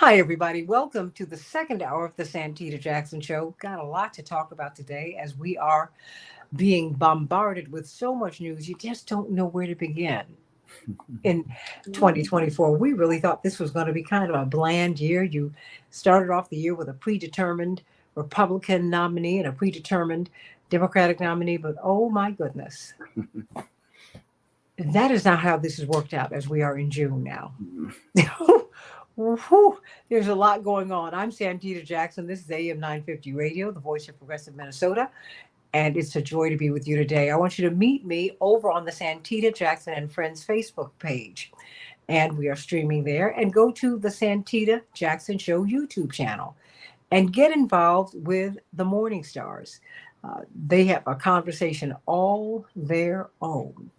Hi, everybody. Welcome to the second hour of the Santita Jackson Show. Got a lot to talk about today as we are being bombarded with so much news, you just don't know where to begin. In 2024, we really thought this was going to be kind of a bland year. You started off the year with a predetermined Republican nominee and a predetermined Democratic nominee, but oh my goodness, that is not how this has worked out as we are in June now. Whew, there's a lot going on. I'm Santita Jackson. This is AM 950 Radio, the voice of progressive Minnesota. And it's a joy to be with you today. I want you to meet me over on the Santita Jackson and Friends Facebook page. And we are streaming there. And go to the Santita Jackson Show YouTube channel and get involved with the Morning Stars. They have a conversation all their own.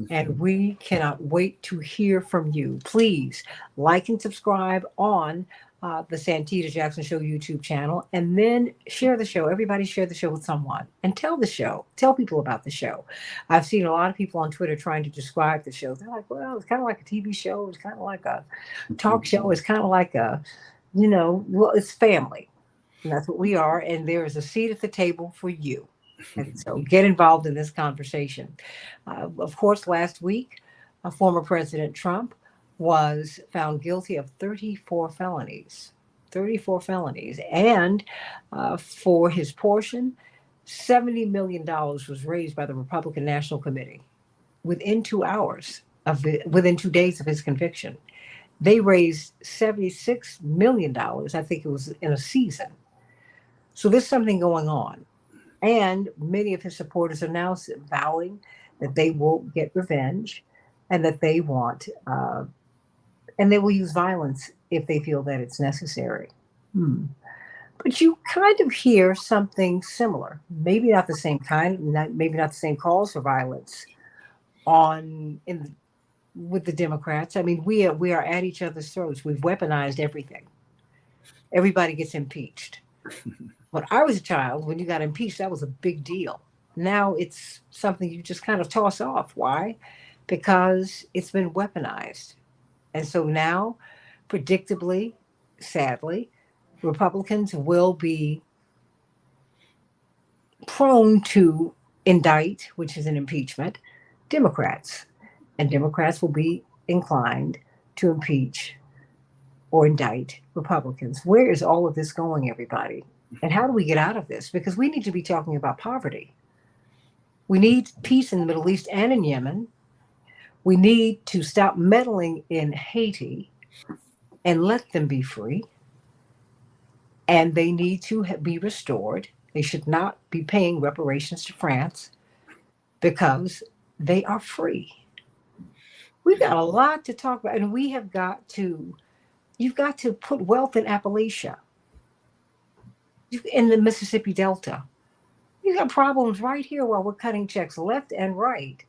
And we cannot wait to hear from you. Please like and subscribe on the Santita Jackson Show YouTube channel, and then share the show. Everybody share the show with someone and tell people about the show. I've seen a lot of people on Twitter trying to describe the show. They're like, well, it's kind of like a TV show. It's kind of like a talk show. It's kind of like well, it's family. And that's what we are. And there is a seat at the table for you. And so get involved in this conversation. Of course, last week, former President Trump was found guilty of 34 felonies. 34 felonies. And for his portion, $70 million was raised by the Republican National Committee within 2 hours within 2 days of his conviction. They raised $76 million. I think it was in a season. So there's something going on. And many of his supporters are now vowing that they will get revenge and that they want, and they will use violence if they feel that it's necessary. But you kind of hear something similar, maybe not the same kind, maybe not the same calls for violence with the Democrats. I mean, we are at each other's throats. We've weaponized everything. Everybody gets impeached. When I was a child, when you got impeached, that was a big deal. Now it's something you just kind of toss off. Why? Because it's been weaponized. And so now, predictably, sadly, Republicans will be prone to indict, which is an impeachment, Democrats. And Democrats will be inclined to impeach or indict Republicans. Where is all of this going, everybody? And how do we get out of this? Because we need to be talking about poverty. We need peace in the Middle East and in Yemen. We need to stop meddling in Haiti and let them be free. And they need to be restored. They should not be paying reparations to France because they are free. We've got a lot to talk about, and you've got to put wealth in Appalachia. In the Mississippi Delta. You got problems right here while we're cutting checks left and right.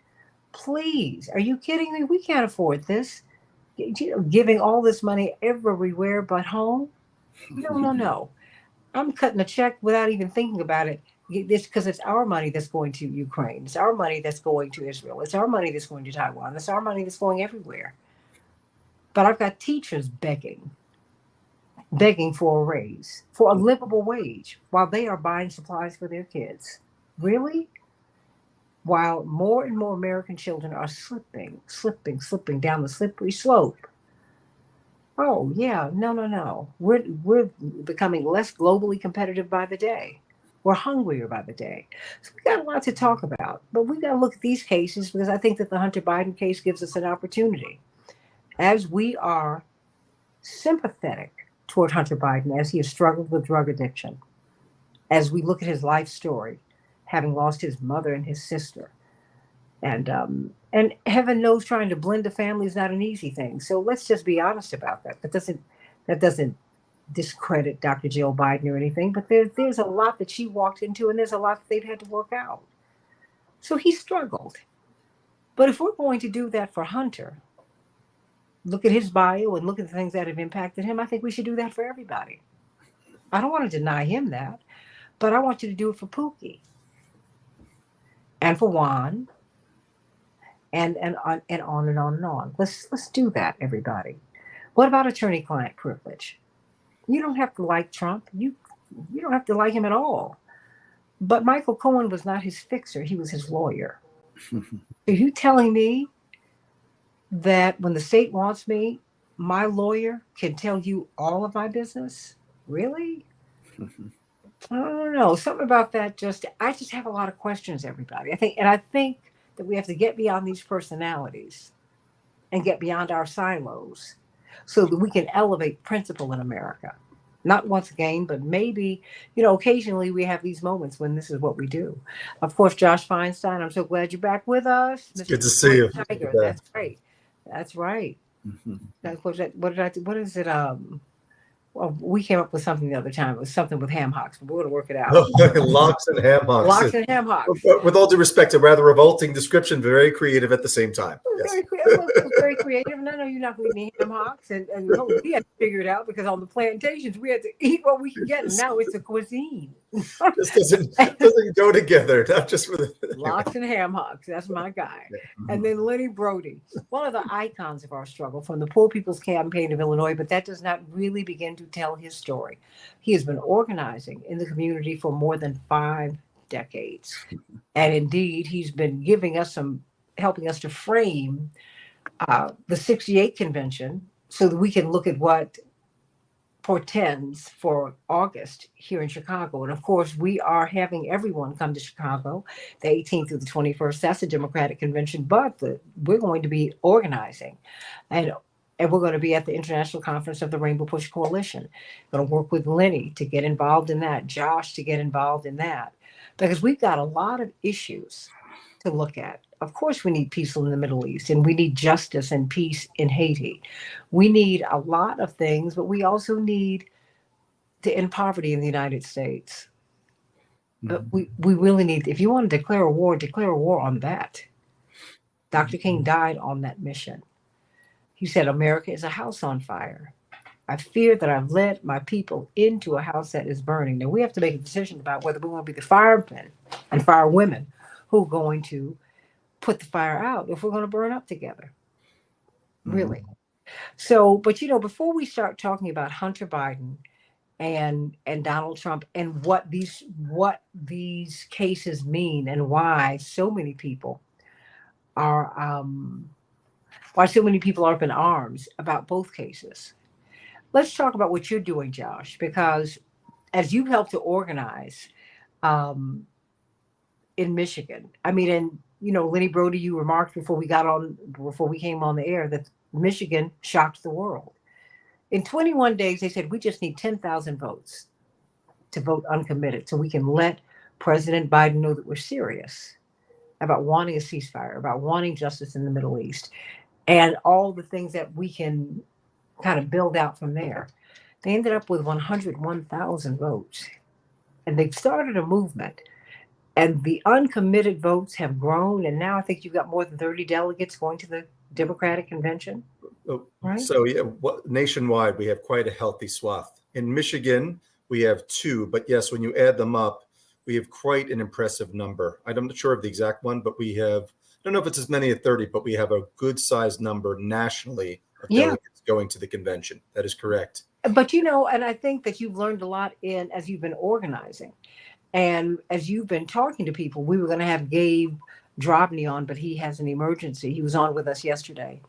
Please, are you kidding me? We can't afford this. Giving all this money everywhere but home? No. I'm cutting a check without even thinking about it. It's because it's our money that's going to Ukraine. It's our money that's going to Israel. It's our money that's going to Taiwan. It's our money that's going everywhere. But I've got teachers begging for a raise, for a livable wage, while they are buying supplies for their kids. Really? While more and more American children are slipping down the slippery slope. Oh, yeah, no. We're becoming less globally competitive by the day. We're hungrier by the day. So we got a lot to talk about, but we got to look at these cases because I think that the Hunter Biden case gives us an opportunity. As we are sympathetic toward Hunter Biden as he has struggled with drug addiction, as we look at his life story, having lost his mother and his sister, and heaven knows trying to blend a family is not an easy thing. So let's just be honest about that. That doesn't discredit Dr. Jill Biden or anything, but there's a lot that she walked into, and there's a lot that they've had to work out. So he struggled. But if we're going to do that for Hunter, look at his bio and look at the things that have impacted him, I think we should do that for everybody. I don't want to deny him that, but I want you to do it for Pookie and for Juan and on and on and on and on. Let's do that, everybody. What about attorney-client privilege? You don't have to like Trump. You don't have to like him at all. But Michael Cohen was not his fixer. He was his lawyer. Are you telling me that when the state wants me, my lawyer can tell you all of my business? Really? I don't know. Something about that I just have a lot of questions, everybody. I think that we have to get beyond these personalities and get beyond our silos so that we can elevate principle in America. Not once again, but maybe, occasionally we have these moments when this is what we do. Of course, Josh Feinstein, I'm so glad you're back with us. It's Mr. good to see you. Tiger, that's right. That's right. What did I do? What is it? Well, we came up with something the other time. It was something with ham hocks, but we're going to work it out. Locks and ham hocks. Locks and ham hocks. With all due respect, a rather revolting description, very creative at the same time. Yes. It was very creative. And I know you're not going to eat ham hocks. And we had to figure it out because on the plantations, we had to eat what we could get. And now it's a cuisine. This doesn't go together. Not just with Locks and ham hocks. That's my guy. And then Lenny Brody, one of the icons of our struggle from the Poor People's Campaign of Illinois, but that does not really begin to tell his story. He has been organizing in the community for more than 5 decades. And indeed, he's been helping us to frame the 68 convention so that we can look at what portends for August here in Chicago. And of course, we are having everyone come to Chicago, the 18th through the 21st. That's a Democratic convention, but we're going to be organizing. And we're going to be at the International Conference of the Rainbow Push Coalition. Going to work with Lenny to get involved in that, Josh to get involved in that, because we've got a lot of issues to look at. Of course, we need peace in the Middle East, and we need justice and peace in Haiti. We need a lot of things, but we also need to end poverty in the United States. But we really need, if you want to declare a war on that. Dr. King died on that mission. He said, America is a house on fire. I fear that I've led my people into a house that is burning. Now, we have to make a decision about whether we want to be the firemen and firewomen who are going to put the fire out if we're going to burn up together. Really. So, but before we start talking about Hunter Biden and Donald Trump and what these cases mean and why so many people are up in arms about both cases, let's talk about what you're doing, Josh, because as you've helped to organize in Michigan, Lenny Brody, you remarked before we came on the air that Michigan shocked the world. In 21 days, they said, we just need 10,000 votes to vote uncommitted so we can let President Biden know that we're serious about wanting a ceasefire, about wanting justice in the Middle East, and all the things that we can kind of build out from there. They ended up with 101,000 votes, and they've started a movement. And the uncommitted votes have grown. And now I think you've got more than 30 delegates going to the Democratic convention. Right? So, nationwide, we have quite a healthy swath. In Michigan, we have 2. But yes, when you add them up, we have quite an impressive number. I'm not sure of the exact one, but we have, I don't know if it's as many as 30, but we have a good sized number nationally of delegates going to the convention. That is correct. But, and I think that you've learned a lot as you've been organizing. And as you've been talking to people, we were going to have Gabe Drobny on, but he has an emergency. He was on with us yesterday.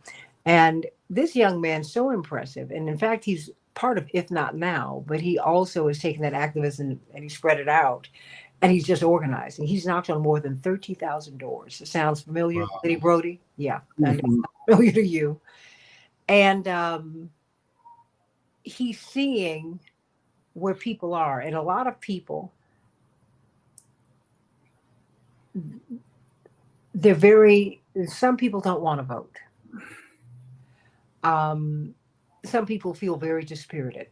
And this young man's so impressive. And in fact, he's part of If Not Now, but he also has taken that activism and he spread it out. And he's just organizing. He's knocked on more than 30,000 doors. It sounds familiar, Lenny Brody? Yeah, familiar to you. And he's seeing where people are. And a lot of people, some people don't want to vote. Some people feel very dispirited.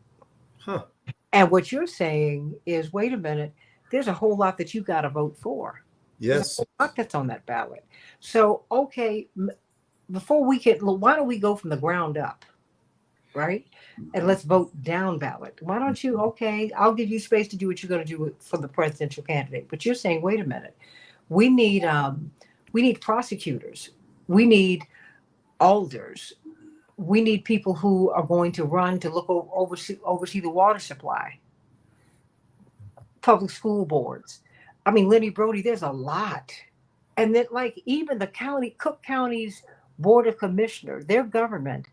And what you're saying is, wait a minute, there's a whole lot that you got to vote for. Yes. There's a lot that's on that ballot. So, okay, why don't we go from the ground up, right? And let's vote down ballot. Why don't you, I'll give you space to do what you're going to do for the presidential candidate. But you're saying, wait a minute. We need prosecutors. We need alders. we need people who are going to run to look oversee the water supply, public school boards. I mean, Lenny Brody, there's a lot. And then, like, even the Cook County's Board of Commissioners, their government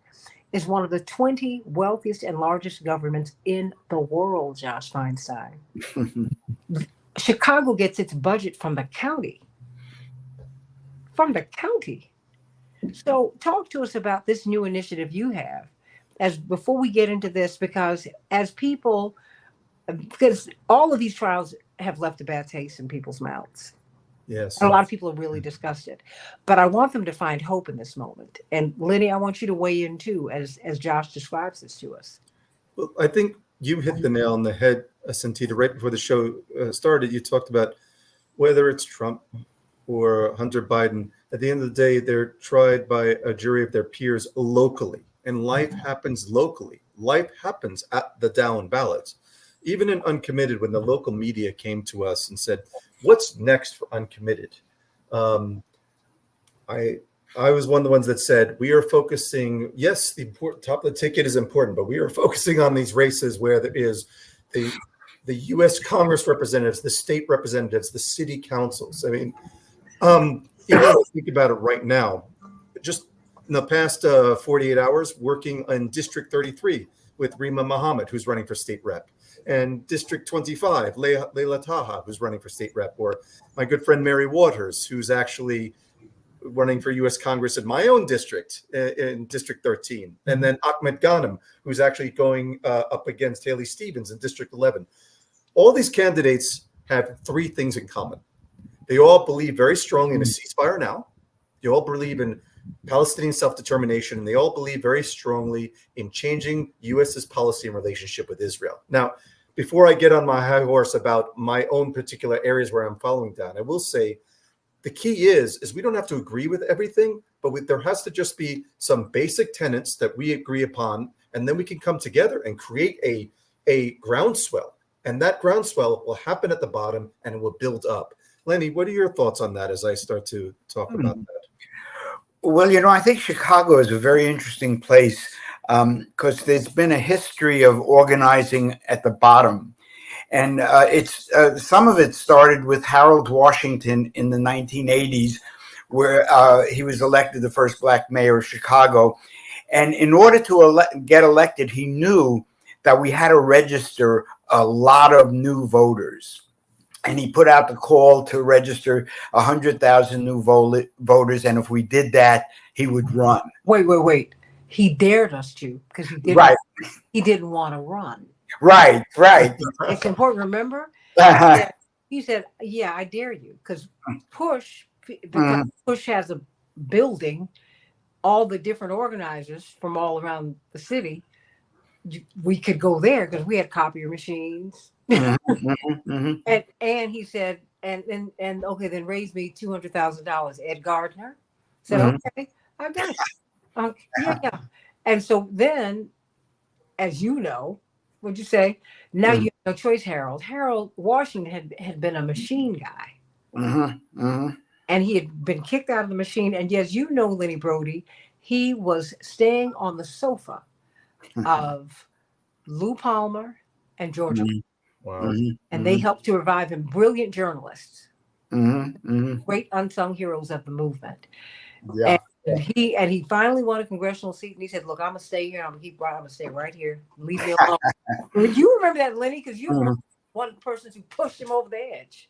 is one of the 20 wealthiest and largest governments in the world, Josh Feinstein. Chicago gets its budget from the county. From the county. So talk to us about this new initiative you have as before we get into this, because all of these trials have left a bad taste in people's mouths. Yes. And a lot of people are really disgusted, but I want them to find hope in this moment. And Lenny, I want you to weigh in too, as Josh describes this to us. Well, I think you hit the nail on the head, Santita, right before the show started. You talked about whether it's Trump or Hunter Biden. At the end of the day, they're tried by a jury of their peers locally, and life happens locally. Life happens at the down ballots. Even in uncommitted, when the local media came to us and said, "What's next for uncommitted?" I was one of the ones that said, we are focusing, yes, the top of the ticket is important, but we are focusing on these races where there is the U.S. Congress representatives, the state representatives, the city councils. I mean, think about it right now. Just in the past 48 hours, working in District 33 with Rima Muhammad, who's running for state rep, and District 25, Leila Taha, who's running for state rep, or my good friend Mary Waters, who's actually running for U.S. Congress in my own district, in District 13, and then Ahmed Ghanem, who's actually going up against Haley Stevens in District 11. All these candidates have three things in common. They all believe very strongly in a ceasefire now. They all believe in Palestinian self-determination, and they all believe very strongly in changing U.S.'s policy and relationship with Israel. Now, before I get on my high horse about my own particular areas where I'm following down, I will say the key is we don't have to agree with everything, but there has to just be some basic tenets that we agree upon, and then we can come together and create a groundswell. And that groundswell will happen at the bottom, and it will build up. Lenny, what are your thoughts on that as I start to talk about that? Well, I think Chicago is a very interesting place because there's been a history of organizing at the bottom. And it's some of it started with Harold Washington in the 1980s, where he was elected the first black mayor of Chicago. And in order to get elected, he knew that we had to register a lot of new voters. And he put out the call to register 100,000 new voters. And if we did that, he would run. Wait. He dared us to, because he didn't want to run. Right. It's important, remember? He said, yeah, I dare you. Because Push has a building, all the different organizers from all around the city, we could go there because we had copier machines. And he said, and okay, then raise me $200,000. Ed Gardner said, okay, I got it. Yeah. And so then, as you know, what'd you say? Now you have no choice, Harold. Harold Washington had been a machine guy. And he had been kicked out of the machine. And yes, you know, Lenny Brody, he was staying on the sofa of Lou Palmer and George. Wow. And they helped to revive him. Brilliant journalists, great unsung heroes of the movement. Yeah. And he finally won a congressional seat, and he said, "Look, I'm gonna stay here. I'm gonna stay right here. Leave me alone." You remember that, Lenny, because you were one of the persons who pushed him over the edge,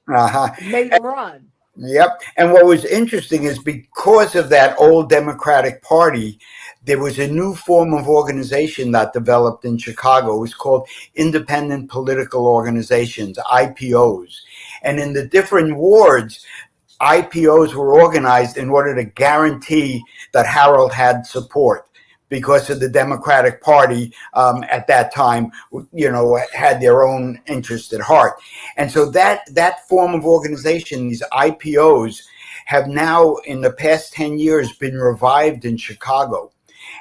made him run. Yep. And what was interesting is because of that old Democratic Party, there was a new form of organization that developed in Chicago. It was called Independent Political Organizations, IPOs. And in the different wards, IPOs were organized in order to guarantee that Harold had support, because of the Democratic Party at that time, had their own interest at heart. And so that form of organization, these IPOs, have now in the past 10 years been revived in Chicago.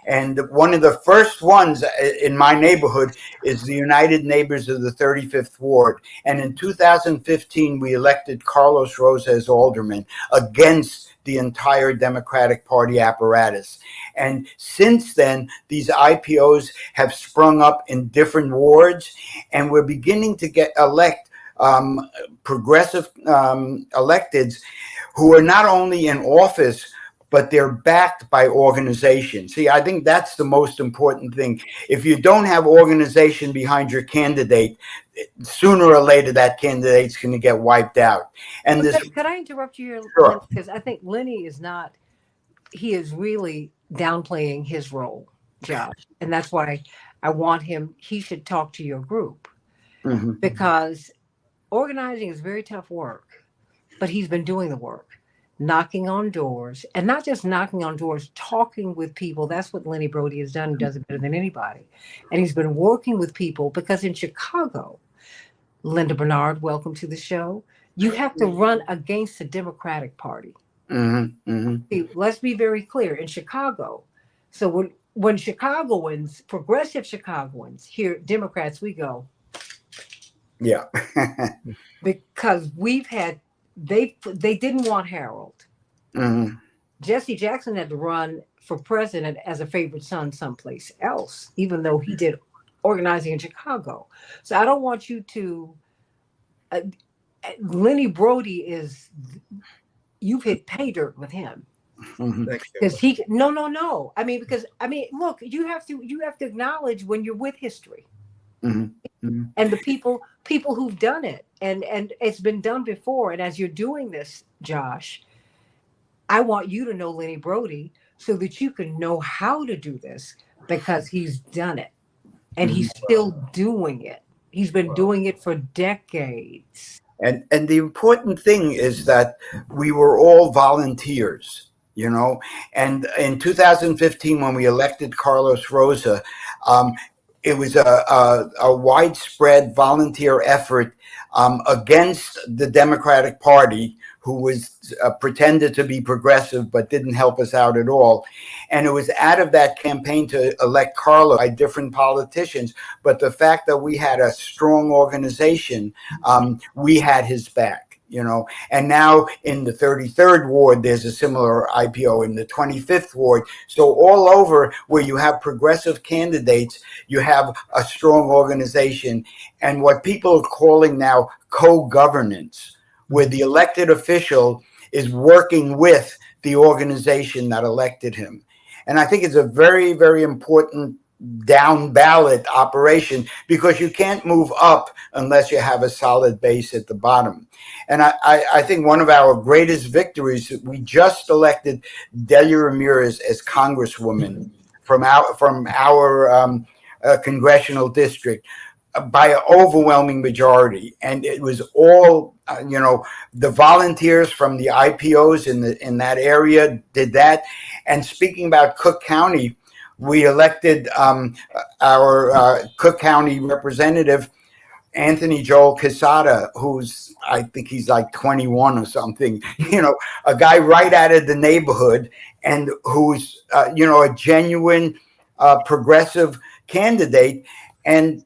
And one of the first ones in my neighborhood is the United Neighbors of the 35th Ward. And in 2015, we elected Carlos Rosa as alderman against the entire Democratic Party apparatus. And since then, these IPOs have sprung up in different wards, and we're beginning to elect progressive electeds who are not only in office, but they're backed by organization. See, I think that's the most important thing. If you don't have organization behind your candidate, sooner or later that candidate's going to get wiped out. And could I interrupt you here? Sure. Because I think Lenny he is really downplaying his role, Josh. And that's why I want he should talk to your group. Mm-hmm. Because organizing is very tough work, but he's been doing the work. Knocking on doors, and not just knocking on doors, talking with people. That's what Lenny Brody has done. He does it better than anybody. And he's been working with people because in Chicago, Linda Bernard, welcome to the show. You have to run against the Democratic Party. Mm-hmm, mm-hmm. See, let's be very clear. In Chicago, so when Chicagoans, progressive Chicagoans, hear Democrats, we go, yeah. because they didn't want Harold. Mm-hmm. Jesse Jackson had to run for president as a favorite son someplace else, even though he did organizing in Chicago. So I don't want you to. Lenny Brody you've hit pay dirt with him. Because no. Look, you have to acknowledge when you're with history. Mm-hmm. Mm-hmm. And the people who've done it, and it's been done before. And as you're doing this, Josh, I want you to know Lenny Brody so that you can know how to do this, because he's done it and he's still doing it. He's been doing it for decades. And the important thing is that we were all volunteers, and in 2015, when we elected Carlos Rosa, it was a widespread volunteer effort against the Democratic Party, who was pretended to be progressive but didn't help us out at all. And it was out of that campaign to elect Carlos by different politicians. But the fact that we had a strong organization, we had his back. And now in the 33rd ward, there's a similar IPO in the 25th ward. So all over where you have progressive candidates, you have a strong organization. And what people are calling now co-governance, where the elected official is working with the organization that elected him. And I think it's a very, very important down ballot operation, because you can't move up unless you have a solid base at the bottom. And I think one of our greatest victories, we just elected Delia Ramirez as Congresswoman from our congressional district by an overwhelming majority. And it was all, the volunteers from the IPOs in that area did that. And speaking about Cook County, we elected our Cook County representative, Anthony Joel Quesada, I think he's like 21 or something, a guy right out of the neighborhood, and who's, a genuine progressive candidate. And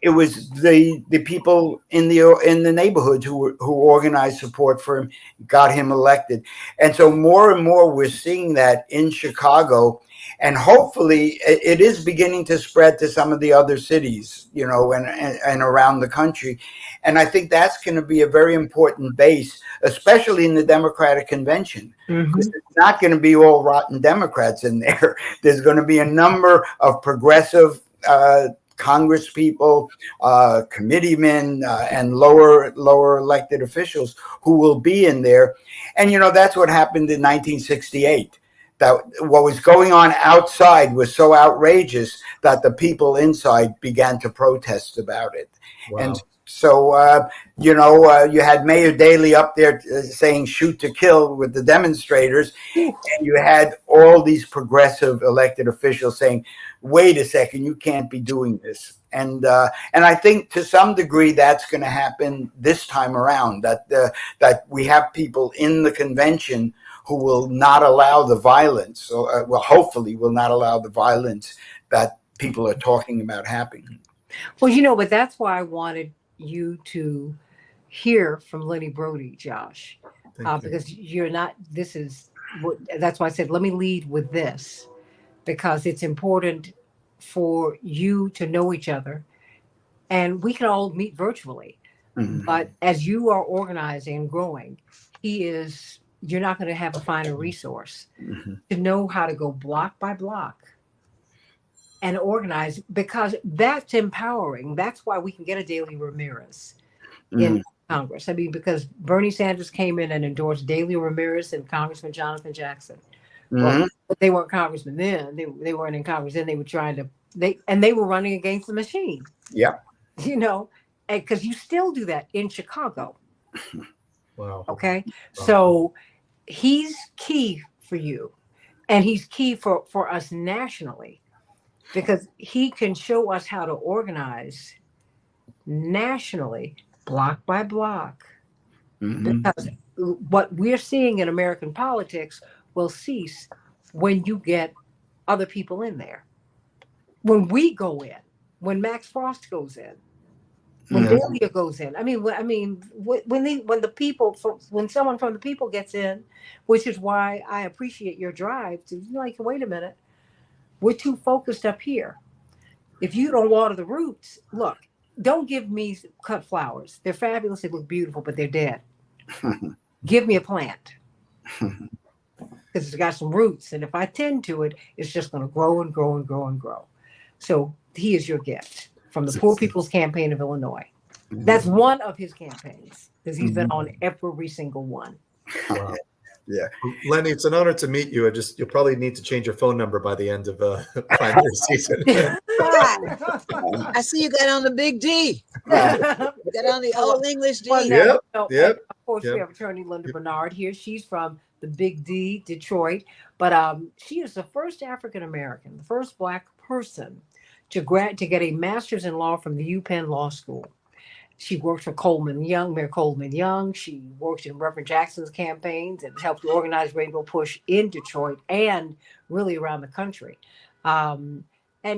it was the people in the neighborhood who organized support for him, got him elected. And so more and more we're seeing that in Chicago. And hopefully it is beginning to spread to some of the other cities, and around the country. And I think that's going to be a very important base, especially in the Democratic convention. Mm-hmm. It's not going to be all rotten Democrats in there. There's going to be a number of progressive Congress people, committeemen, and lower elected officials who will be in there. And, that's what happened in 1968. That what was going on outside was so outrageous that the people inside began to protest about it. Wow. And so, you had Mayor Daley up there saying shoot to kill with the demonstrators. And you had all these progressive elected officials saying, wait a second, you can't be doing this. And I think to some degree that's going to happen this time around, that we have people in the convention who will not allow the violence, or well, hopefully will not allow the violence that people are talking about happening. Well, but that's why I wanted you to hear from Lenny Brody, Josh, Thank you. because you're not. This is what. That's why I said let me lead with this, because it's important for you to know each other, and we can all meet virtually. Mhm. But as you are organizing and growing, you're not going to have a finer resource Mhm. to know how to go block by block and organize, because that's empowering. That's why we can get a Daley Ramirez in Mhm. Congress. I mean, because Bernie Sanders came in and endorsed Daley Ramirez and Congressman Jonathan Jackson. Well, Mhm. but they weren't congressmen then. They weren't in Congress then. They were trying to they were running against the machine. Yeah. And because you still do that in Chicago. Wow. Okay, so he's key for you, and he's key for us nationally, because he can show us how to organize nationally, block by block. Mhm. Because what we're seeing in American politics will cease when you get other people in there. When we go in, when Max Frost goes in, when Mhm. Delia goes in. When someone from the people gets in, which is why I appreciate your drive to wait a minute, we're too focused up here. If you don't water the roots, look, don't give me cut flowers. They're fabulous. They look beautiful, but they're dead. Give me a plant, because it's got some roots. And if I tend to it, it's just going to grow and grow and grow and grow. So he is your gift from the Poor People's Campaign of Illinois. That's one of his campaigns, because he's been on every single one. Wow. Yeah. Lenny, it's an honor to meet you. You'll probably need to change your phone number by the end of primary season. I see you got on the big D. You got on the old English D. Well, Yep, and yep, of course, yep. we have attorney Linda Bernard here. She's from the Big D, Detroit, but she is the first African American, the first Black person to get a master's in law from the UPenn Law School. She worked for Mayor Coleman Young. She worked in Reverend Jackson's campaigns and helped to organize Rainbow Push in Detroit and really around the country. And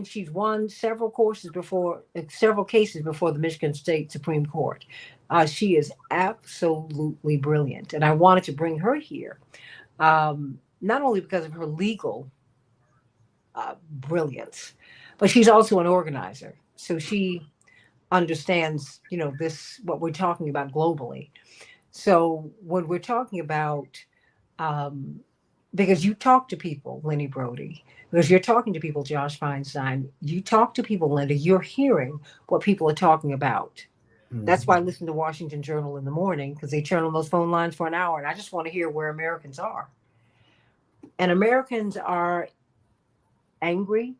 she's won several cases before the Michigan State Supreme Court. She is absolutely brilliant, and I wanted to bring her here, not only because of her legal brilliance, but she's also an organizer. So she understands, what we're talking about globally. So when we're talking about, because you talk to people, Lenny Brody, because you're talking to people, Josh Feinstein, you talk to people, Linda, you're hearing what people are talking about. That's why I listen to Washington Journal in the morning, because they turn on those phone lines for an hour, and I just want to hear where Americans are. And Americans are angry.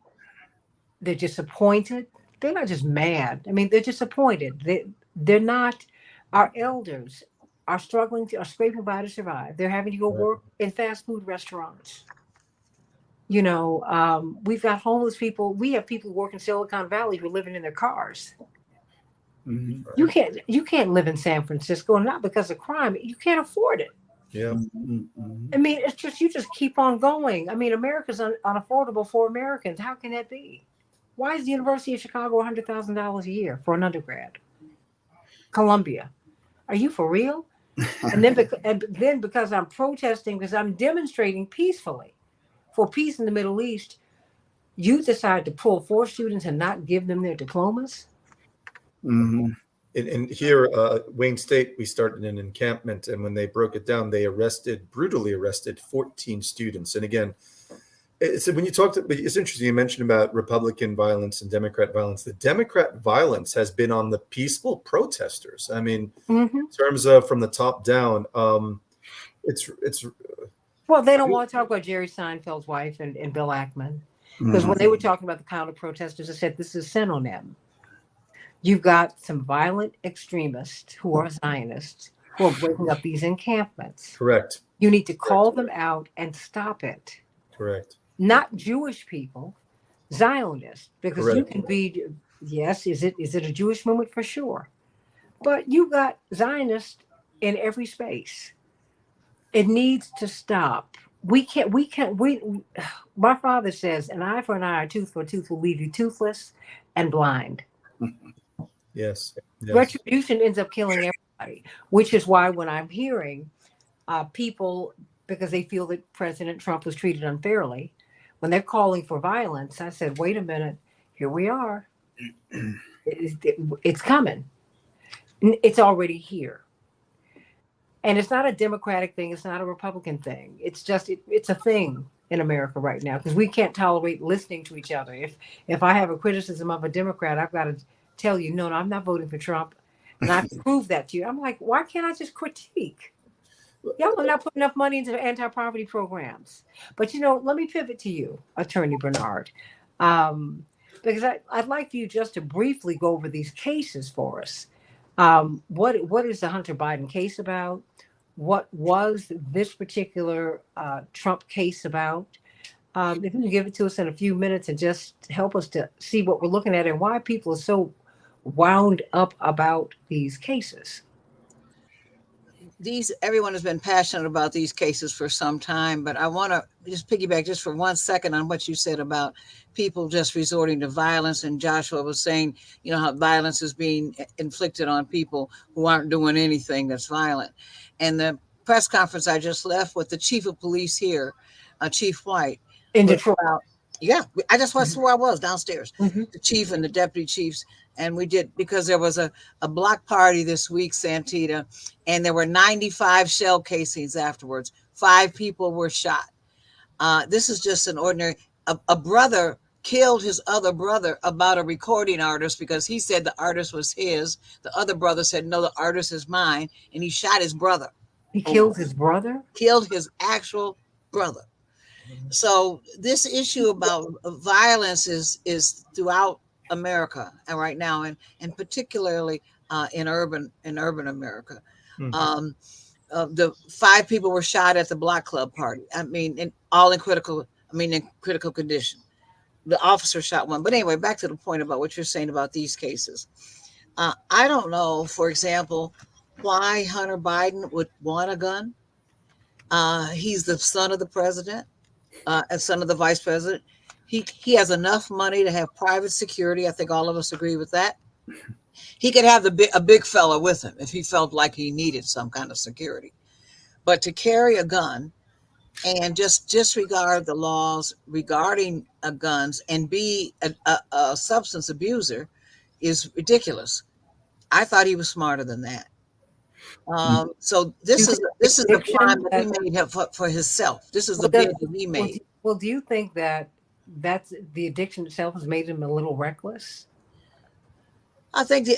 They're disappointed. They're not just mad. I mean, they're disappointed. They're not. Our elders are are scraping by to survive. They're having to go work in fast food restaurants. We've got homeless people. We have people who work in Silicon Valley who are living in their cars. Mhm. You can't live in San Francisco, and not because of crime. You can't afford it. Yeah. Mhm. I mean, it's just you just keep on going. I mean, America's unaffordable for Americans. How can that be? Why is the University of Chicago $100,000 a year for an undergrad? Columbia, are you for real? And then because I'm protesting, because I'm demonstrating peacefully for peace in the Middle East, you decide to pull 4 students and not give them their diplomas? Mhm. And here, Wayne State, we started an encampment, and when they broke it down, they brutally arrested 14 students. And again, when you it's interesting. You mentioned about Republican violence and Democrat violence. The Democrat violence has been on the peaceful protesters. I mean, in terms of from the top down, it's Well, they don't want to talk about Jerry Seinfeld's wife and Bill Ackman, because when they were talking about the counter protesters, I said this is synonym. You've got some violent extremists who are Zionists who are breaking up these encampments. correct. You need to call them out and stop it. Correct. Not Jewish people, Zionists, because you Correct. can be, yes, is it a Jewish movement? For sure. But you got Zionists in every space. It needs to stop. We my father says an eye for an eye, a tooth for a tooth will leave you toothless and blind. Yes. Yes. Retribution ends up killing everybody, which is why when I'm hearing people, because they feel that President Trump was treated unfairly, when they're calling for violence, I said, wait a minute, here we are. It's coming. It's already here. And it's not a Democratic thing. It's not a Republican thing. It's just it's a thing in America right now because we can't tolerate listening to each other. If I have a criticism of a Democrat, I've got to tell you, no, I'm not voting for Trump, and I prove that to you. I'm like, why can't I just critique? Y'all are not putting enough money into anti-poverty programs. But let me pivot to you, Attorney Bernard, because I'd like for you just to briefly go over these cases for us. What is the Hunter Biden case about? What was this particular Trump case about? If you can give it to us in a few minutes and just help us to see what we're looking at and why people are so wound up about these cases. Everyone has been passionate about these cases for some time, but I want to just piggyback just for 1 second on what you said about people just resorting to violence. And Joshua was saying, how violence is being inflicted on people who aren't doing anything that's violent. And the press conference I just left with the chief of police here, Chief White, in Detroit. I just was where I was downstairs, Mm-hmm. the chief and the deputy chiefs. And we did, because there was a block party this week, Santita, and there were 95 shell casings afterwards. 5 people were shot. This is just an ordinary, a brother killed his other brother about a recording artist because he said the artist was his. The other brother said, no, the artist is mine. And he shot his brother. He killed his brother? Killed his actual brother. So this issue about violence is throughout America and right now, and particularly in urban America. Mm-hmm. The 5 people were shot at the block club party. I mean, in critical condition. The officer shot one. But anyway, back to the point about what you're saying about these cases. I don't know, for example, why Hunter Biden would want a gun. He's the son of the president. As son of the vice president, he has enough money to have private security. I think all of us agree with that. He could have a big fella with him if he felt like he needed some kind of security. But to carry a gun and just disregard the laws regarding guns and be a substance abuser is ridiculous. I thought he was smarter than that. So this is the crime that he made for himself. This is the bid that he made. Well, do you think that that's the addiction itself has made him a little reckless? I think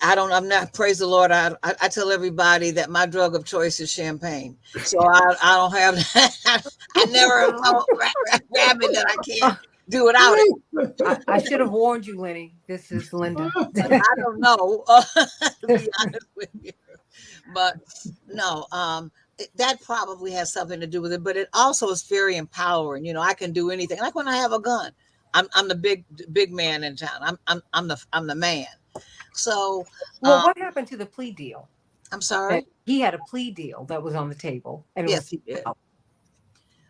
I'm not, praise the Lord. I tell everybody that my drug of choice is champagne. So I don't have that. I never rabbit that I can't do without it. I should have warned you, Lenny. This is Linda. I don't know, to be honest with you. But no, that probably has something to do with it. But it also is very empowering. I can do anything. Like when I have a gun, I'm the big man in town. I'm the man. So, what happened to the plea deal? I'm sorry. He had a plea deal that was on the table. And yes, he did.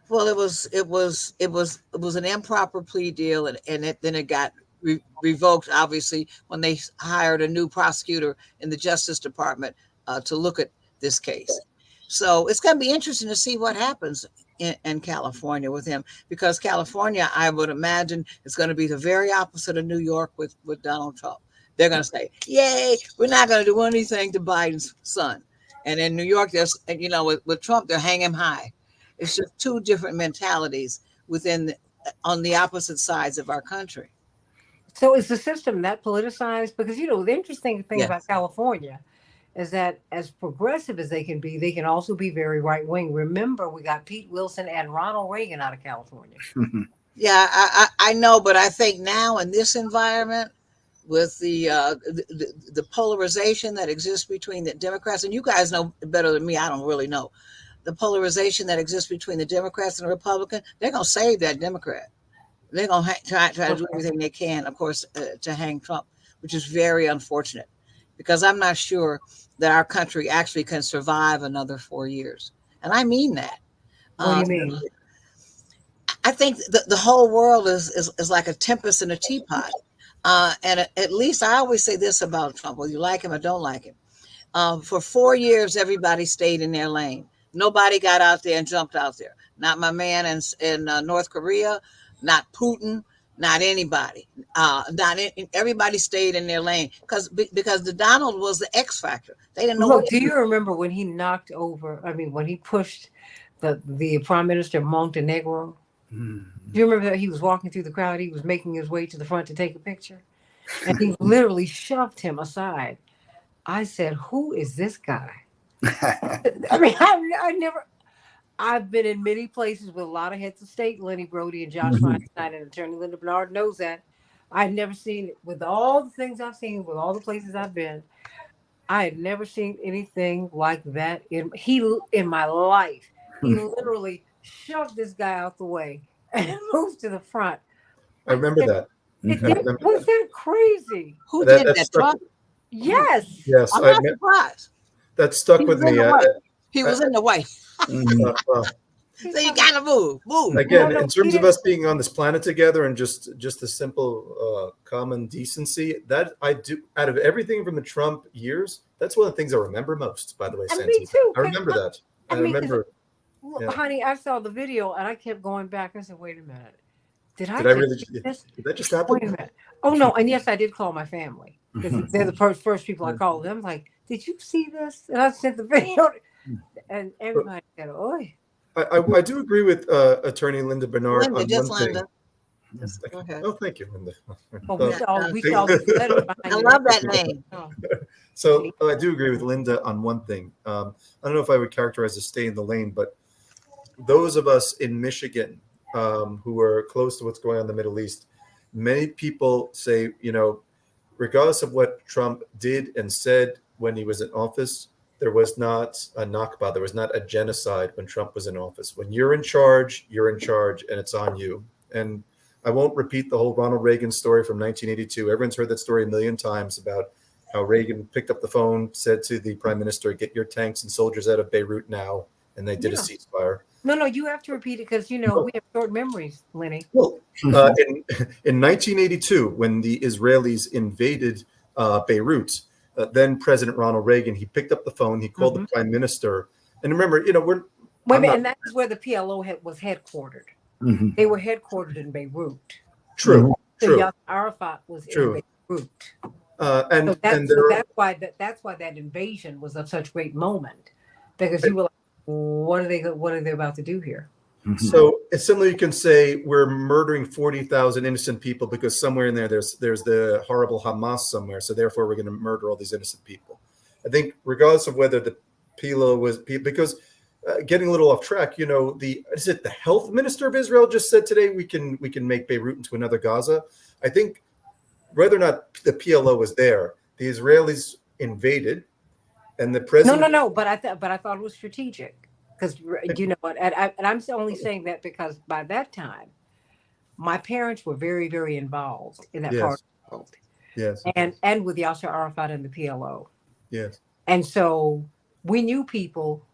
Well, it was an improper plea deal, and then it got revoked. Obviously, when they hired a new prosecutor in the Justice Department to look at this case. So it's going to be interesting to see what happens in California with him, because California, I would imagine, is going to be the very opposite of New York with Donald Trump. They're going to say, yay, we're not going to do anything to Biden's son. And in New York, with Trump, they're hanging him high. It's just 2 different mentalities on the opposite sides of our country. So is the system that politicized? Because, the interesting thing about California is that as progressive as they can also be very right wing. Remember, we got Pete Wilson and Ronald Reagan out of California. Yeah, I know, but I think now in this environment, with the polarization that exists between the Democrats, and you guys know better than me, I don't really know, the polarization that exists between the Democrats and the Republicans, they're going to save that Democrat. They're going to try to do everything they can, of course, to hang Trump, which is very unfortunate, because I'm not sure that our country actually can survive another 4 years. and I mean that. What do you mean? I think the whole world is like a tempest in a teapot. And at least I always say this about Trump, whether you like him or don't like him. For 4 years, everybody stayed in their lane. Nobody got out there and jumped out there. Not my man in North Korea, not Putin, not anybody. Everybody stayed in their lane because the Donald was the X factor. They didn't know Look, what do you remember when he knocked over? I mean, when he pushed the Prime Minister of Montenegro? Mm. Do you remember that he was walking through the crowd? He was making his way to the front to take a picture, and he literally shoved him aside. I said, "Who is this guy?" I mean, I've been in many places with a lot of heads of state, Lenny Brody and Josh Feinstein, and Attorney Linda Bernard knows that. I'd never seen it with all the things I've seen, with all the places I've been. I had never seen anything like that in my life. He literally shoved this guy out the way and moved to the front. I remember said, that. Was that crazy? Who did that? stuck, Trump? Yes. yes, I'm not surprised. that stuck He with was in me. the way. He was in the way. So you gotta move. Again, No, in terms of us being on this planet together and just the simple common decency, that I do, out of everything from the Trump years, that's one of the things I remember most, by the way, And Santita. me too. I remember that. I I mean, remember. Well, honey, I saw the video and I kept going back. I said, "Wait a minute, did I really? see this? Did that just Wait a happen? minute." Oh no, and yes, I did call my family because they're the first people I called. I'm like, "Did you see this?" And I sent the video, and everybody said, "Oh." I do agree with Attorney Linda Bernard Linda, on just one thing. Linda. Just go ahead. Oh, thank you, Linda. Oh, we saw these letters behind I you. love that name. Oh. So I do agree with Linda on one thing. I don't know if I would characterize as stay in the lane, but those of us in Michigan who are close to what's going on in the Middle East, many people say, regardless of what Trump did and said when he was in office, there was not a Nakba, there was not a genocide when Trump was in office. When you're in charge, and it's on you. And I won't repeat the whole Ronald Reagan story from 1982. Everyone's heard that story a million times about how Reagan picked up the phone, said to the prime minister, "Get your tanks and soldiers out of Beirut now." And they did a ceasefire. No, you have to repeat it because, we have short memories, Lenny. Well, in 1982, when the Israelis invaded Beirut, then President Ronald Reagan, he picked up the phone, he called the prime minister. And remember, and that's where the PLO was headquartered. They were headquartered in Beirut. True. So Yasser Arafat was in Beirut. And that's why that invasion was of such great moment, because you were like, what are they about to do here? So similarly, you can say we're murdering 40,000 innocent people because somewhere in there's the horrible Hamas somewhere. So therefore, we're going to murder all these innocent people. I think regardless of whether the PLO was, because getting a little off track, the health minister of Israel just said today we can make Beirut into another Gaza. I think whether or not the PLO was there, the Israelis invaded, and the president. No. But I thought it was strategic. Because you know what, and I'm only saying that because by that time, my parents were very, very involved in that part of the world. Yes. And with Yasser Arafat and the PLO. Yes. And so we knew people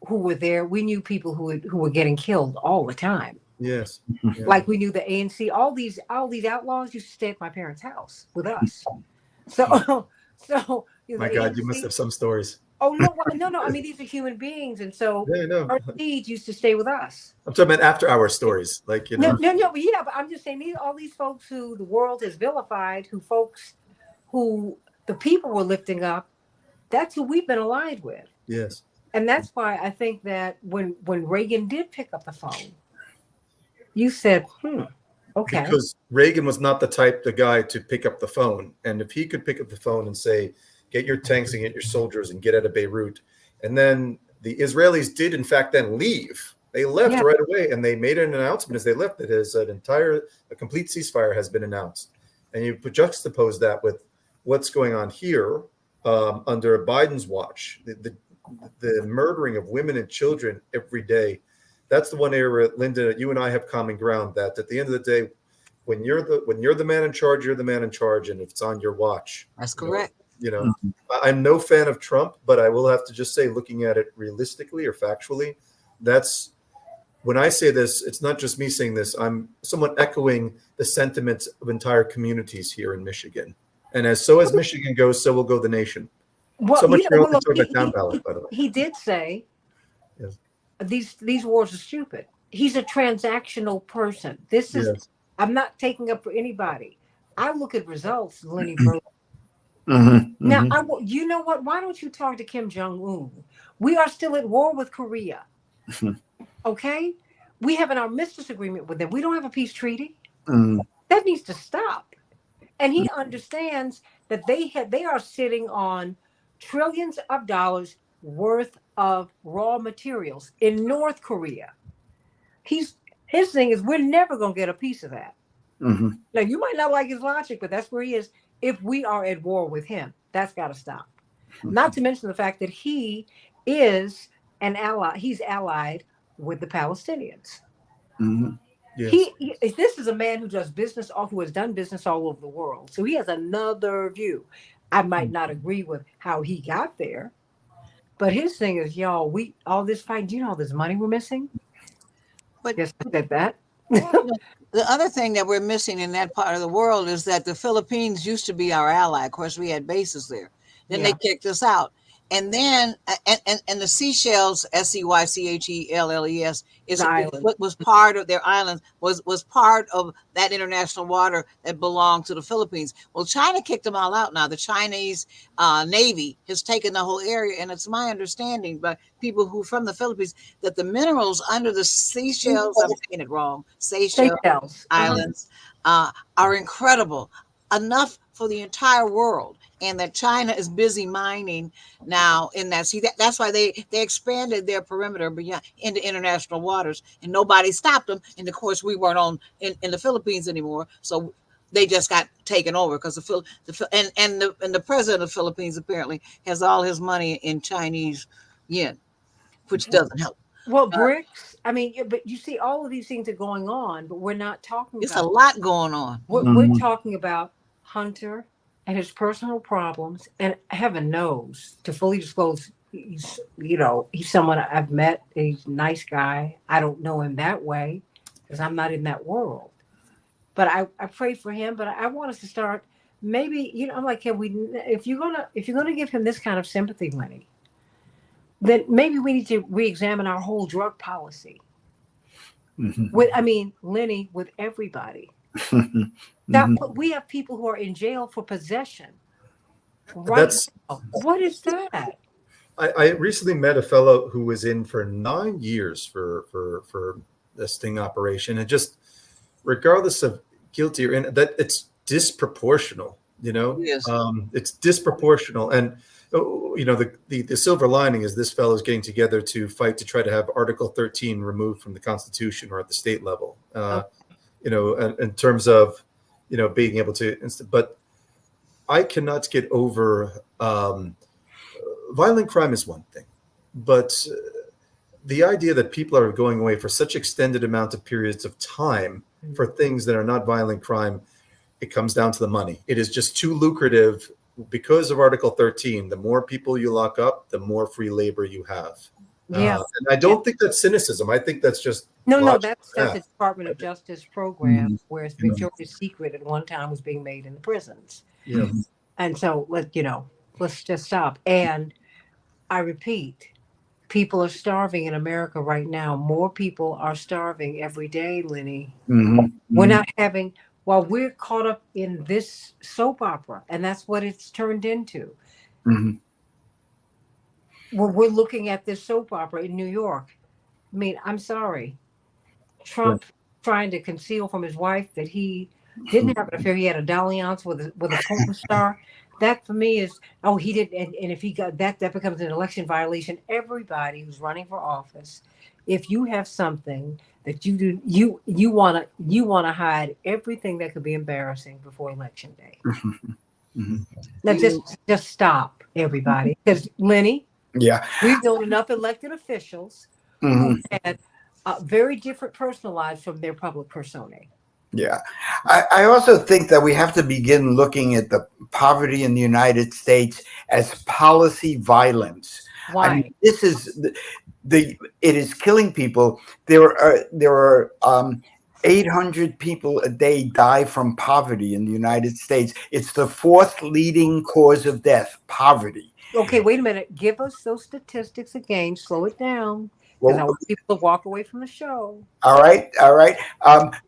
who were there. We knew people who were getting killed all the time. Yes. Like we knew the ANC. All these outlaws used to stay at my parents' house with us. So my God, you must have some stories. Oh no! I mean, these are human beings, and so our seeds used to stay with us. I'm talking about after-hour stories, like No, but I'm just saying all these folks who the world has vilified, who the people were lifting up. That's who we've been aligned with. Yes, and that's why I think that when Reagan did pick up the phone, you said, okay, because Reagan was not the guy to pick up the phone, and if he could pick up the phone and say, "Get your tanks and get your soldiers and get out of Beirut." And then the Israelis did, in fact, then leave. They left right away, and they made an announcement as they left that a complete ceasefire has been announced. And you juxtapose that with what's going on here under Biden's watch, the murdering of women and children every day. That's the one area, Linda, you and I have common ground, that at the end of the day, when you're the man in charge, you're the man in charge, and if it's on your watch. That's correct. You know, I'm no fan of Trump, but I will have to just say, looking at it realistically or factually, that's when I say this, it's not just me saying this. I'm somewhat echoing the sentiments of entire communities here in Michigan. And as Michigan goes, so will go the nation. Well, So much you know, well, relative to down ballot, by the way. he did say Yes. these wars are stupid. He's a transactional person. This is Yes. I'm not taking up for anybody. I look at results, Lenny Burley. Now, you know what? Why don't you talk to Kim Jong-un? We are still at war with Korea. Okay? We have an armistice agreement with them. We don't have a peace treaty. That needs to stop. And he understands that they are sitting on trillions of dollars worth of raw materials in North Korea. His thing is we're never going to get a piece of that. Now, you might not like his logic, but that's where he is. If we are at war with him, that's got to stop. Not to mention the fact that he is an ally. He's allied with the Palestinians. Yes. This is a man who does business, who has done business all over the world. So he has another view. I might not agree with how he got there, but his thing is, y'all, all this fight. Do you know all this money we're missing? But yes, I said that. The other thing that we're missing in that part of the world is that the Philippines used to be our ally. Of course, we had bases there. Then they kicked us out. And then, and the Seychelles, Seychelles, was part of their island, was part of that international water that belonged to the Philippines. Well, China kicked them all out now. The Chinese Navy has taken the whole area, and it's my understanding by people who from the Philippines that the minerals under the Seychelles, I'm saying it wrong, Seychelles Islands are incredible, enough for the entire world. And that China is busy mining now in that. See, that's why they expanded their perimeter beyond into international waters, and nobody stopped them. And of course, we weren't in the Philippines anymore, so they just got taken over because the president of the Philippines apparently has all his money in Chinese yen, which doesn't help. Well, BRICS. I mean, but you see, all of these things are going on, but we're not talking. It's a lot going on. We're talking about Hunter and his personal problems, and heaven knows, to fully disclose, he's someone I've met. He's a nice guy. I don't know him that way because I'm not in that world. But I pray for him. But I want us to start maybe, I'm like, if you're gonna give him this kind of sympathy money, then maybe we need to re-examine our whole drug policy. Lenny, with everybody. We have people who are in jail for possession. Right? What is that? I recently met a fellow who was in for 9 years for the sting operation, and just regardless of guilty or in, that it's disproportional. Yes. It's disproportional, and the silver lining is this fellow is getting together to fight to try to have Article 13 removed from the Constitution or at the state level. In terms of, being able to, but I cannot get over violent crime is one thing, but the idea that people are going away for such extended amount of periods of time for things that are not violent crime, it comes down to the money. It is just too lucrative because of Article 13. The more people you lock up, the more free labor you have. Yeah. And I don't think that's cynicism. I think that's just that's a Department of Justice program where Victoria's Secret at one time was being made in the prisons. Yeah. And so let's just stop. And I repeat, people are starving in America right now. More people are starving every day, Lenny. We're not having, while we're caught up in this soap opera, and that's what it's turned into. We're looking at this soap opera in New York. I mean, I'm sorry. Trump trying to conceal from his wife that he didn't have an affair. He had a dalliance with a porn star. That for me is, he didn't. And if he got that becomes an election violation. Everybody who's running for office, if you have something that you do, you want to hide everything that could be embarrassing before election day. Now just stop, everybody. Because Lenny, we've known enough elected officials who had very different personal lives from their public personae. Yeah. I also think that we have to begin looking at the poverty in the United States as policy violence. I Why? mean, this is it is killing people. There are 800 people a day die from poverty in the United States. It's the fourth leading cause of death, poverty. Okay, wait a minute. Give us those statistics again. Slow it down, because I Well, want people to walk away from the show. all right, all right.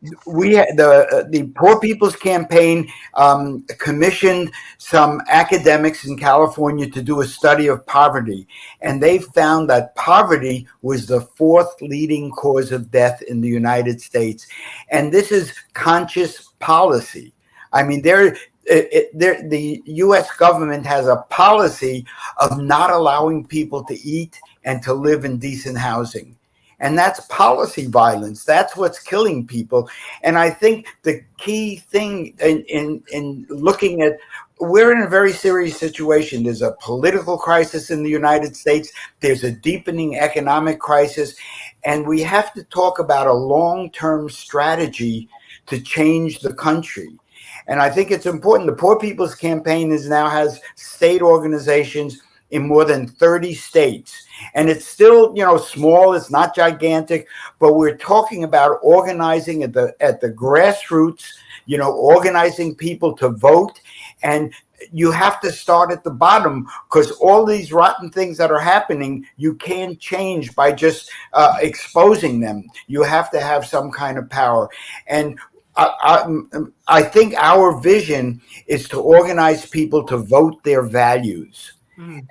The Poor People's Campaign commissioned some academics in California to do a study of poverty, and they found that poverty was the fourth leading cause of death in the United States, and this is conscious policy. I mean, the U.S. government has a policy of not allowing people to eat and to live in decent housing. And that's policy violence. That's what's killing people. And I think the key thing in looking at, we're in a very serious situation. There's a political crisis in the United States. There's a deepening economic crisis. And we have to talk about a long-term strategy to change the country. And I think it's important. The Poor People's Campaign now has state organizations in more than 30 states. And it's still, small, it's not gigantic, but we're talking about organizing at the grassroots, organizing people to vote. And you have to start at the bottom, because all these rotten things that are happening, you can't change by just exposing them. You have to have some kind of power. And I think our vision is to organize people to vote their values.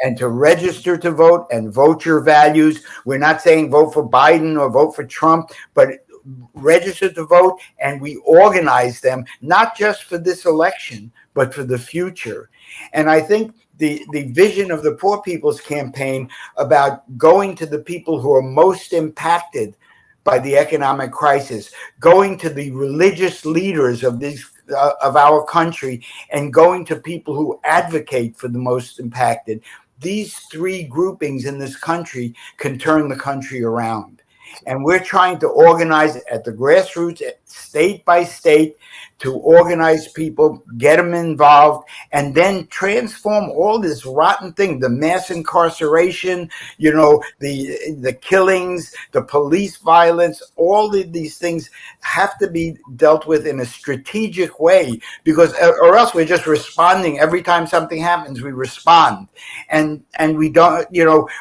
And to register to vote and vote your values. We're not saying vote for Biden or vote for Trump, but register to vote, and we organize them, not just for this election, but for the future. And I think the vision of the Poor People's Campaign about going to the people who are most impacted by the economic crisis, going to the religious leaders of our country, and going to people who advocate for the most impacted. These three groupings in this country can turn the country around. And we're trying to organize at the grassroots, state by state, to organize people, get them involved, and then transform all this rotten thing, the mass incarceration, the killings, the police violence, all of these things have to be dealt with in a strategic way, because or else we're just responding every time something happens. We respond, and we don't,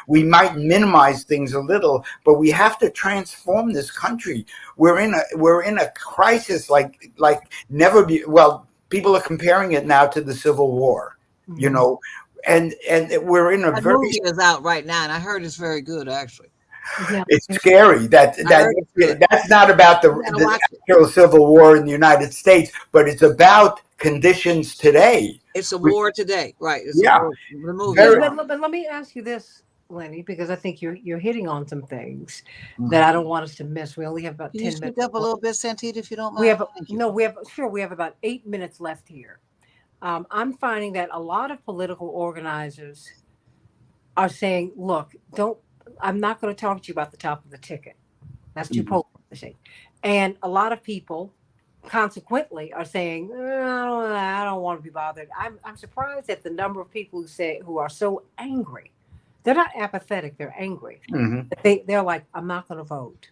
we might minimize things a little, but we have to transform this country. We're in a crisis like never be. Well, people are comparing it now to the Civil War, and we're in a That very. movie is out right now, and I heard it's very good, actually. Yeah. It's scary that's not about the actual Civil War in the United States, but it's about conditions today. It's a war today, right? It's Yeah. a war. The movie. But let me ask you this, Lenny, because I think you're hitting on some things that I don't want us to miss. We only have about Can 10 you minutes. speak up a little bit, Santita, if you don't mind? We have Thank you. no, we have about 8 minutes left here. I'm finding that a lot of political organizers are saying, "Look, I'm not going to talk to you about the top of the ticket. That's too polarizing." And a lot of people, consequently, are saying, "I don't want to be bothered." I'm surprised at the number of people who are so angry. They're not apathetic; they're angry. They're like, "I'm not going to vote."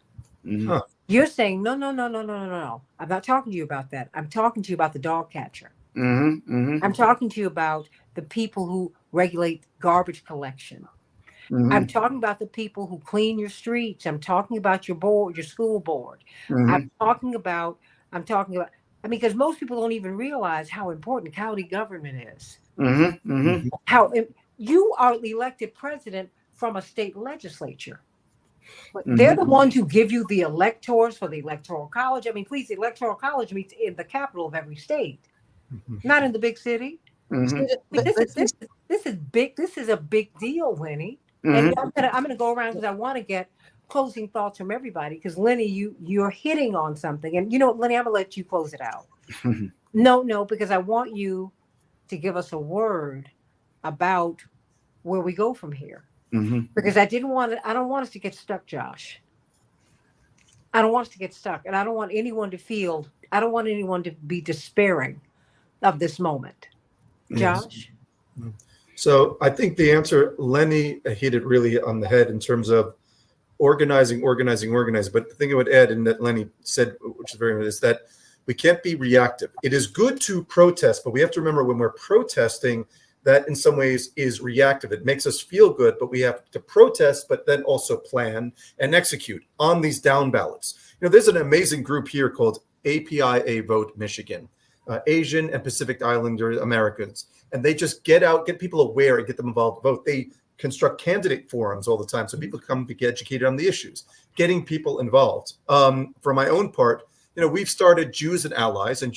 Huh. You're saying, "No, no, no, no, no, no, no. I'm not talking to you about that. I'm talking to you about the dog catcher. I'm talking to you about the people who regulate garbage collection. I'm talking about the people who clean your streets. I'm talking about your school board. I'm talking about, I mean, because most people don't even realize how important county government is. How you are the elected president from a state legislature. But they're the ones who give you the electors for the electoral college. I mean, please, the electoral college meets in the capital of every state, not in the big city. I mean, this is big. This is a big deal, Lenny. And I'm gonna go around because I want to get closing thoughts from everybody. Because Lenny, you're hitting on something, and Lenny, I'm gonna let you close it out. No, because I want you to give us a word about where we go from here. Because I don't want us to get stuck, Josh. I don't want us to get stuck, and I don't want anyone to feel. I don't want anyone to be despairing of this moment. Yes. Josh? So I think the answer, Lenny hit it really on the head in terms of organizing. But the thing I would add, and that Lenny said, which is very important, is that we can't be reactive. It is good to protest, but we have to remember when we're protesting, that in some ways is reactive. It makes us feel good, but we have to protest, but then also plan and execute on these down ballots. There's an amazing group here called APIA Vote Michigan, Asian and Pacific Islander Americans. And they just get out, get people aware and get them involved to vote. They construct candidate forums all the time so people come to get educated on the issues, getting people involved. For my own part, we've started Jews and Allies in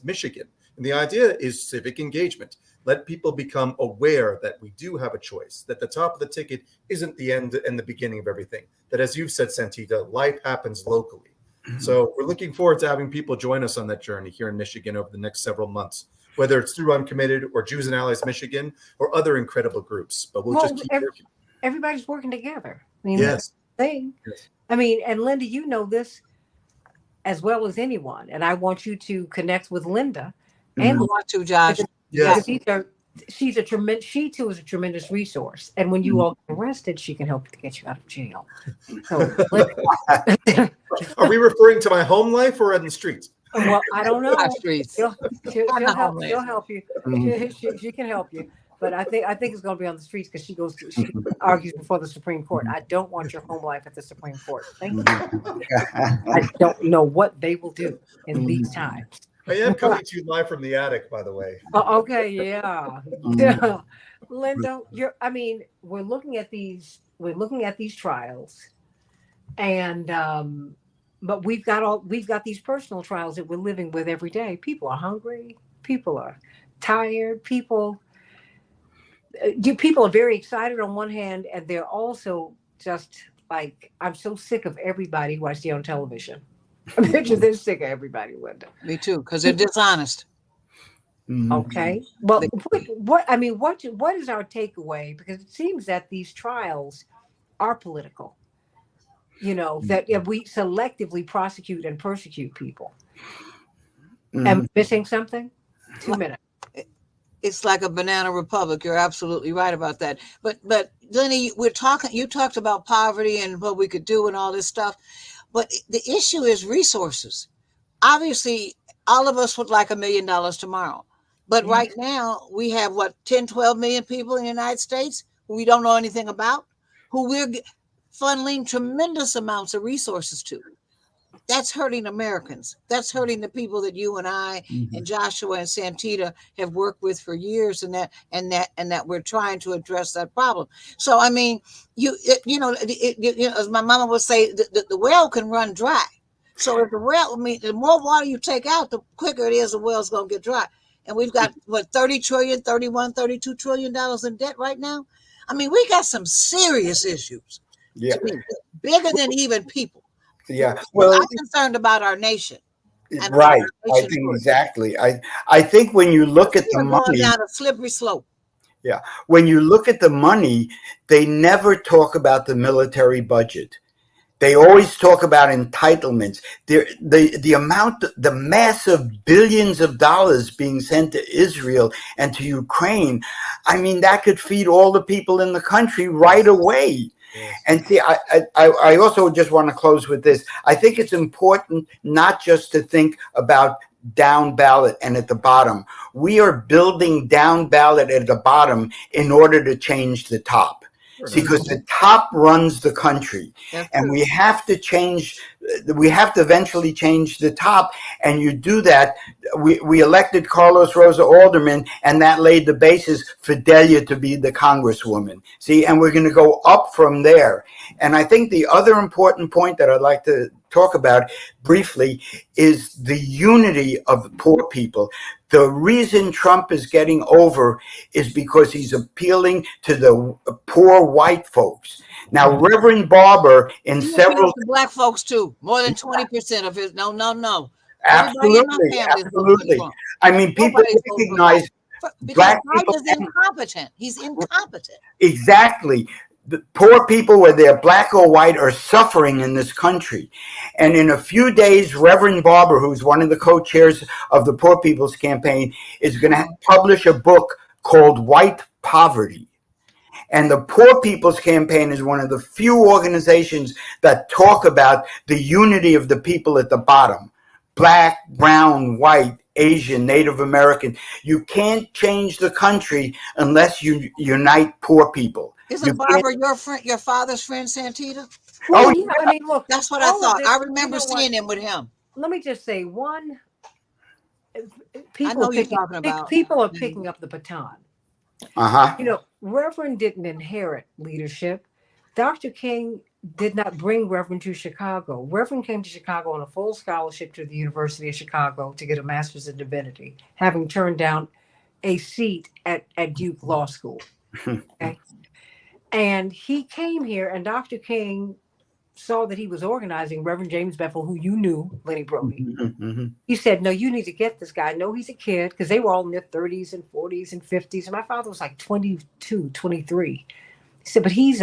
Michigan. And the idea is civic engagement. Let people become aware that we do have a choice, that the top of the ticket isn't the end and the beginning of everything. That, as you've said, Santita, life happens locally. So we're looking forward to having people join us on that journey here in Michigan over the next several months, whether it's through Uncommitted or Jews and Allies Michigan or other incredible groups. But we'll just keep working. Everybody's working together. I mean, yes. Thing. Yes. I mean, and Linda, you know this as well as anyone, and I want you to connect with Linda. And I want to, Josh. Yes. She too is a tremendous resource. And when you all get arrested, she can help to get you out of jail. So, are we referring to my home life or in the streets? Well, I don't know. Streets. She'll help you. She can help you. But I think it's going to be on the streets because she argues before the Supreme Court. I don't want your home life at the Supreme Court. Thank you. I don't know what they will do in these times. I am coming to you live from the attic, by the way. Okay, yeah. Linda, we're looking at these trials, and but we've got these personal trials that we're living with every day. People are hungry, people are tired, people are very excited on one hand, and they're also just like, I'm so sick of everybody who I see on television. They're sick of everybody, Linda. Me too, because they're dishonest. Okay. Well, what is our takeaway? Because it seems that these trials are political. That if we selectively prosecute and persecute people. Am I missing something? 2 minutes. It's like a banana republic. You're absolutely right about that. But Lenny, you talked about poverty and what we could do and all this stuff. But the issue is resources. Obviously, all of us would like $1 million tomorrow. But right now, we have 10, 12 million people in the United States who we don't know anything about, who we're funneling tremendous amounts of resources to. That's hurting Americans. That's hurting the people that you and I and Joshua and Santita have worked with for years, and that we're trying to address that problem. So, I mean, as my mama would say, the well can run dry. So if the more water you take out, the quicker it is the well's going to get dry. And we've got 30 trillion, 31, 32 trillion dollars in debt right now. I mean, we got some serious issues. Yeah. Bigger than even people. Yeah. Well, I'm concerned about our nation. Right. I think exactly. I think when you look at the money down a slippery slope. Yeah. When you look at the money, they never talk about the military budget. They always talk about entitlements. The amount, the massive billions of dollars being sent to Israel and to Ukraine, I mean, that could feed all the people in the country right away. Yes. And see, I also just want to close with this. I think it's important not just to think about down ballot and at the bottom. We are building down ballot at the bottom in order to change the top. See, because the top runs the country, and we have to change. We have to eventually change the top, and you do that. We elected Carlos Rosa Alderman, and that laid the basis for Delia to be the congresswoman. See, and we're going to go up from there. And I think the other important point that I'd like to talk about briefly is the unity of poor people. The reason Trump is getting over is because he's appealing to the poor white folks. Now, Reverend Barber in several black folks too, more than 20% of his. No. Absolutely. I mean, people recognize black people. He's incompetent. He's incompetent. Exactly. the poor people, whether they're black or white, are suffering in this country. And in a few days, Reverend Barber, who's one of the co-chairs of the Poor People's Campaign, is going to publish a book called White Poverty. And the Poor People's Campaign is one of the few organizations that talk about the unity of the people at the bottom. Black, brown, white, Asian, Native American. You can't change the country unless you unite poor people. Isn't Barbara your friend, your father's friend, Santita? Well, yeah, I mean, look, That's what I all of thought. this- I remember you know what? seeing him with him. Let me just say, one, I people know you're picking, talking about. people are picking up the baton. Uh-huh. You know, Reverend didn't inherit leadership. Dr. King did not bring Reverend to Chicago. Reverend came to Chicago on a full scholarship to the University of Chicago to get a master's in divinity, having turned down a seat at Duke Law School. Okay? And he came here, and Dr. King saw that he was organizing Reverend James Bethel, who you knew, Lenny Brody. Mm-hmm. He said, no, you need to get this guy. No, he's a kid, because they were all in their 30s and 40s and 50s. And my father was like 22, 23. He said, but he's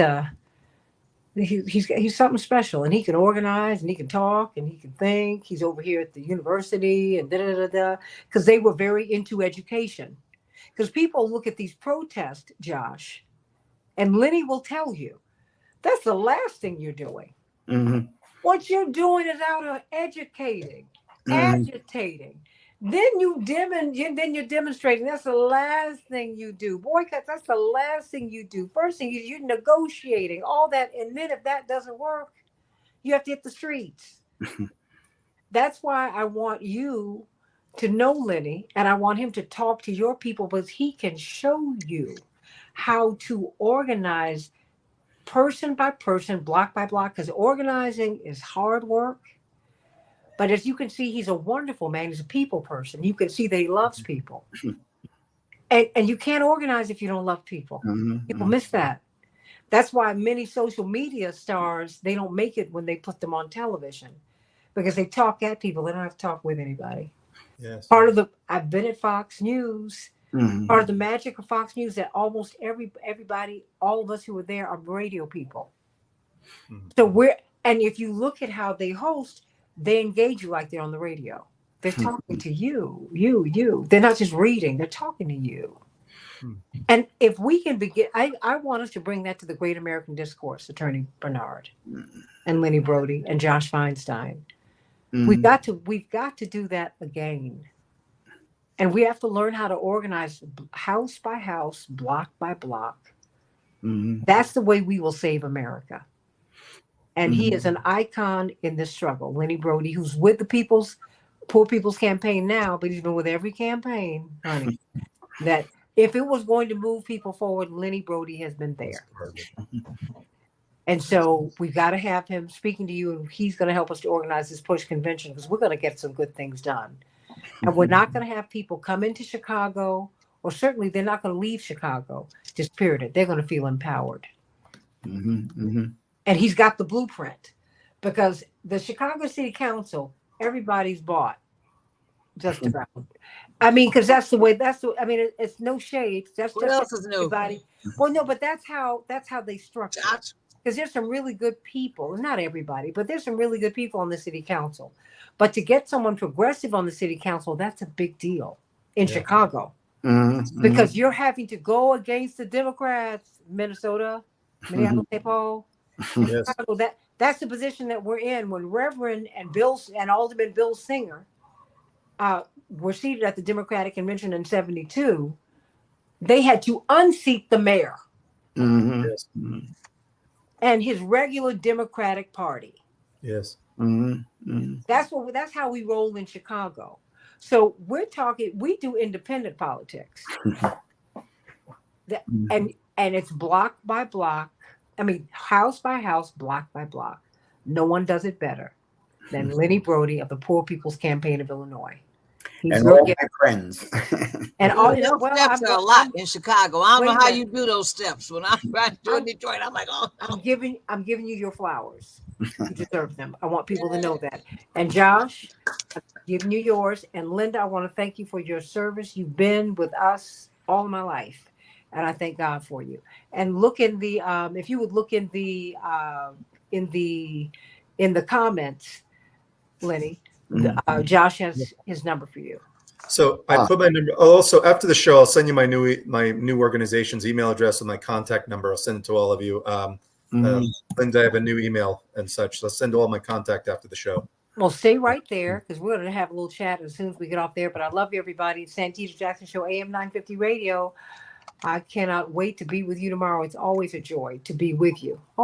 something special, and he can organize, and he can talk, and he can think. He's over here at the university, and da-da-da-da, because they were very into education. Because people look at these protests, Josh, and Lenny will tell you, that's the last thing you're doing. Mm-hmm. What you're doing is out of educating, agitating. Then you're demonstrating. That's the last thing you do. Boycotts, that's the last thing you do. First thing is you're negotiating, all that. And then if that doesn't work, you have to hit the streets. That's why I want you to know Lenny, and I want him to talk to your people, because he can show you how to organize person by person, block by block, because organizing is hard work. But as you can see, he's a wonderful man. He's a people person. You can see that he loves people. And you can't organize if you don't love people. People miss that. That's why many social media stars, they don't make it when they put them on television, because they talk at people. They don't have to talk with anybody. Yes. I've been at Fox News. Part of the magic of Fox News that almost everybody, all of us who were there, are radio people. So and if you look at how they host, they engage you like they're on the radio. They're talking to you. They're not just reading, they're talking to you. And if we can begin, I want us to bring that to the Great American Discourse, Attorney Bernard and Lenny Brody and Josh Feinstein. We've got to do that again. And we have to learn how to organize house by house, block by block. That's the way we will save America. And he is an icon in this struggle. Lenny Brody, who's with the Poor People's Campaign now, but he's been with every campaign, honey. That if it was going to move people forward, Lenny Brody has been there. And so we've got to have him speaking to you, and he's going to help us to organize this push convention, because we're going to get some good things done. And we're not going to have people come into Chicago, or certainly they're not going to leave Chicago dispirited. They're going to feel empowered. And he's got the blueprint, because the Chicago City Council, everybody's bought just about. I mean, because it's no shade. That's What just else is new? everybody. Well, no, but that's how they structure it. Josh? Because there's some really good people, not everybody, but there's some really good people on the city council. But to get someone progressive on the city council, that's a big deal in Chicago. Because you're having to go against the Democrats, Minnesota, Minneapolis, St. Paul, Chicago. That's the position that we're in. When Reverend and Alderman Bill Singer were seated at the Democratic Convention in 1972, they had to unseat the mayor. And his regular Democratic Party. Yes. That's how we roll in Chicago. So we do independent politics. And it's block by block. I mean, house by house, block by block. No one does it better than Lenny Brody of the Poor People's Campaign of Illinois. And all my friends. And all Those steps are a lot in Chicago. I don't know how you do those steps. When I'm doing Detroit, I'm like, oh. I'm giving you your flowers. You deserve them. I want people to know that. And Josh, I'm giving you yours. And Linda, I want to thank you for your service. You've been with us all my life. And I thank God for you. And look in the if you would look in the comments, Lenny, Josh has his number for you. So I put my number. Also, after the show, I'll send you my new organization's email address and my contact number. I'll send it to all of you. Linda, I have a new email and such. So I'll send all my contact after the show. Well, stay right there because we're going to have a little chat as soon as we get off there. But I love you, everybody. Santita Jackson Show, AM 950 Radio. I cannot wait to be with you tomorrow. It's always a joy to be with you.